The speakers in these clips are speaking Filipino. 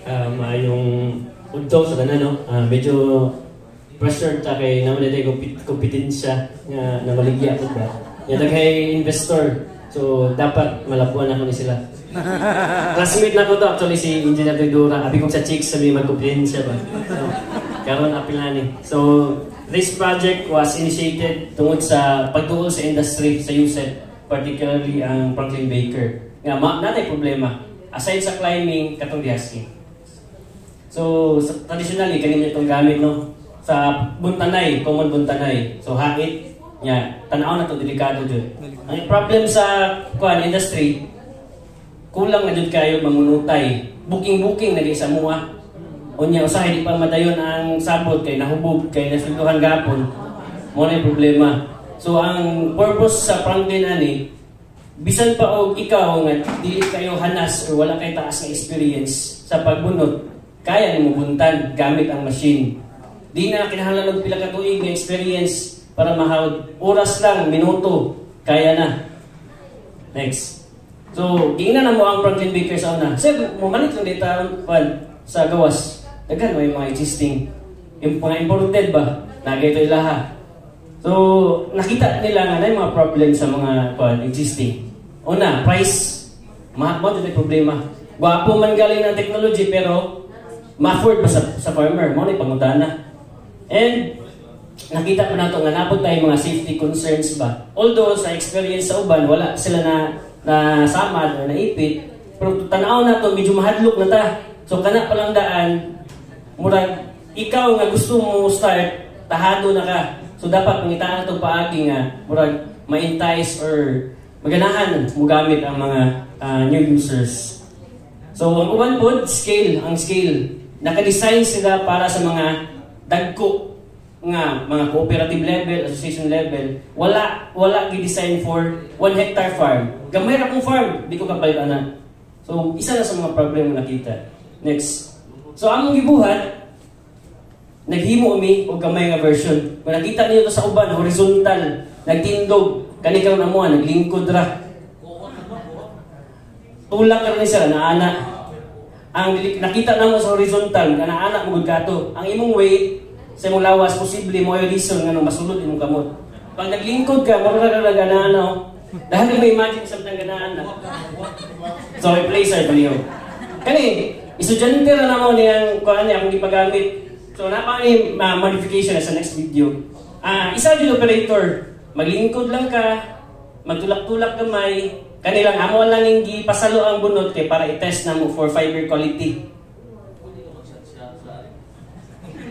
Maayong udto sa tanan, no? Medyo pressure ta kay naman dito kompetensya nga namaligya ko ba. Yung daghay investor. So dapat malapuan ako ni sila. Classmate na ko to actually si Engineer Dura. Abi kong sa chicks sabi magkompetensya ba. So, karon apil na ni. So this project was initiated tungod sa pagtuol sa industry sa USED, particularly ang Franklin Baker. Nga nanay problema aside sa climbing katong dihasking. So traditionally kanina itong gamit no sa buntanay, common buntanay. So hait nya tan-aw na to delikado jud. Ang problem sa industry kulang na jud kayo mamunutay. Booking na sa mua. Unya usahay di pa madayon ang sabot kay nahubog kay nasulduhan gapon. Mo na problema. So ang purpose sa Franklin ani bisan pa og ikaw nga dili kayo hanas or wala kay taas nga experience sa pagbunot, kaya nimo buntan gamit ang machine. Di na kinahanglan og pila ka tuig nga experience para mahawd. Oras lang, minuto, kaya na. Next. So, giingnan na mo ang Franklin Baker sa una. Sir, mumanit lang dita sa gawas. Daghan may mga existing. Yung mga imported ba? Nagay ito ilaha. So, nakita nila nga na yung mga problem sa mga existing. Una, price. Mo ito yung problema. Gwapo man galing ng technology pero ma-afford ba sa farmer? Mo na yung pangutana. And nakita pa nato nga napod tayo mga safety concerns ba. Although sa experience sa uban wala sila na samad or naipit, pero tanaw na to medyo mahadlok na ta. So kana pa lang daan murag ikaw nga gusto mo start tahado na ka. So dapat pangitaan to paagi nga murag ma-entice or maganahan mo gamit ang mga new users. So ang uban pod scale, ang scale naka-design sila para sa mga dagko nga mga cooperative level, association level, wala gi-design for 1 hectare farm. Gamay ra kong farm, di ko kapalit ana. So isa na sa mga problema nakita. Next. So among gibuhat naghimo umi og gamay nga version. Kung nakita niyo to sa uban horizontal, nagtindog, kani karon amo naglingkod ra. Tulak ra ni sila na ana. Ang nakita namo sa horizontal nga naana mo kato. Ang imong weight sa imong lawas posible mo ay reason nga masulod imong kamot. Pag naglingkod ka, mura na ganaan no. Dahil may imagine sa ganaan na. So replacer baliw. Kani estudyante ra namo niyang kuan niya akong gipagamit. So napa ni modification sa next video. Isa jud operator, maglingkod lang ka, magtulak-tulak gamay. Kanilang amo lang ning gipasalo ang bunot kay para i-test namo for fiber quality.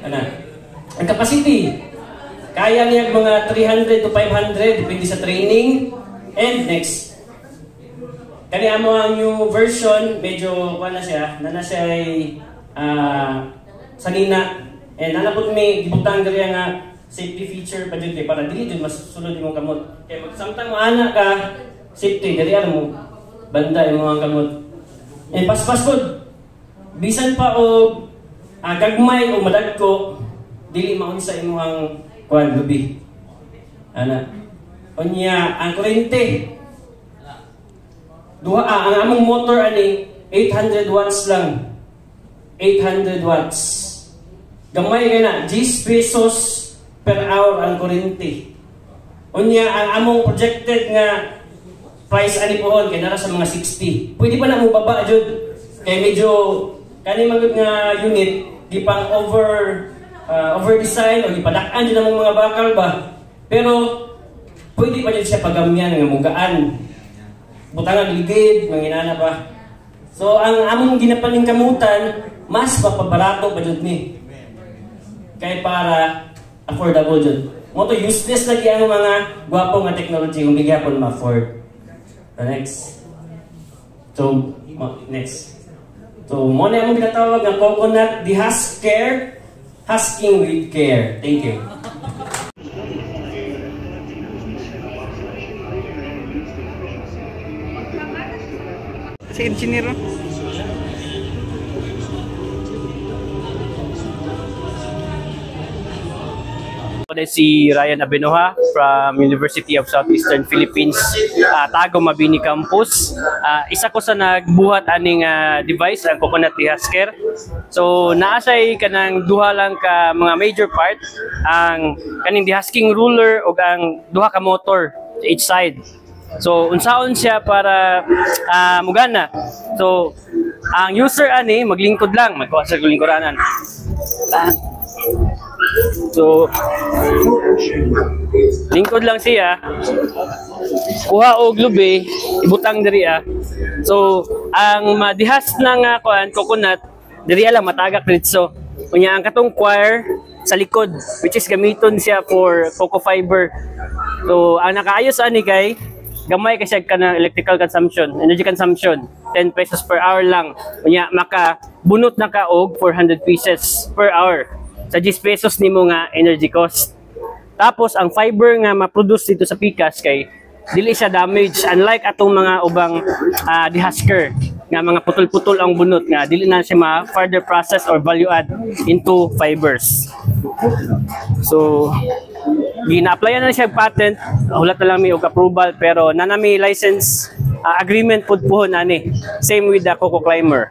Ana. Ang capacity, kaya niya mga 300 to 500 depende sa training. And next, kani amo ang new version, medyo na siya ay sanina. And nalapot may gibutang diri nga safety feature pa jud para dili jud masulod imong kamot. Kay pag samtang maana ka safety diri mo banda imong kamot. And paspas pod. Bisan pa og gagmay o madagko dili maunsa imong kuan lubi. Ana. Unya ang kuryente. Ang among motor ani 800 watts lang. 800 watts. Gamay kay na 10 pesos per hour ang kuryente. Unya ang among projected nga price ani pohon kay nara sa mga 60. Pwede pa na mo baba jud kay medyo kani magud nga unit di pang over design o ipadak-an din ang mga bakal ba. Pero pwede pa din siya pagamyan nga mugaan. Butang ligid, manginana pa. So ang among ginapaning kamutan mas papabarato pa jud ni. Kay para affordable jud. Mo to useless lagi ang mga gwapo nga technology kung bigyan ma-afford. Next. So next. So mo na among ginatawag nga coconut dehusk care. Husking with care. Thank you. Si engineer. Ako din si Ryan Abenoja from University of Southeastern Philippines, Tago Mabini Campus. Isa ko sa nagbuhat aning device, ang coconut dehusker. So naasay kanang duha lang ka mga major part, ang kaning dehusking ruler o ang duha ka motor sa each side. So unsaon siya para mugana. So ang user ani maglingkod lang, magkuha sa lingkuranan. So lingkod lang siya, kuha og lubi, ibutang diri. So ang madihas ng coconut diri lang matagak dito. Unya ang katong wire sa likod, which is gamiton siya for coco fiber. So ang nakaayos ani kay gamay kasi kanang electrical consumption, energy consumption, 10 pesos per hour lang. Unya maka bunot na ka og 400 pieces per hour. Sa 10 pesos nimo nga energy cost. Tapos ang fiber nga ma-produce dito sa pikas kay dili siya damage, unlike atong mga ubang dehusker nga mga putol-putol ang bunot nga dili na siya ma-further process or value add into fibers. So gina-applyan na siya patent, hulat na lang mi og approval pero nanami license agreement pud puhon ani. Same with the Coco Climber.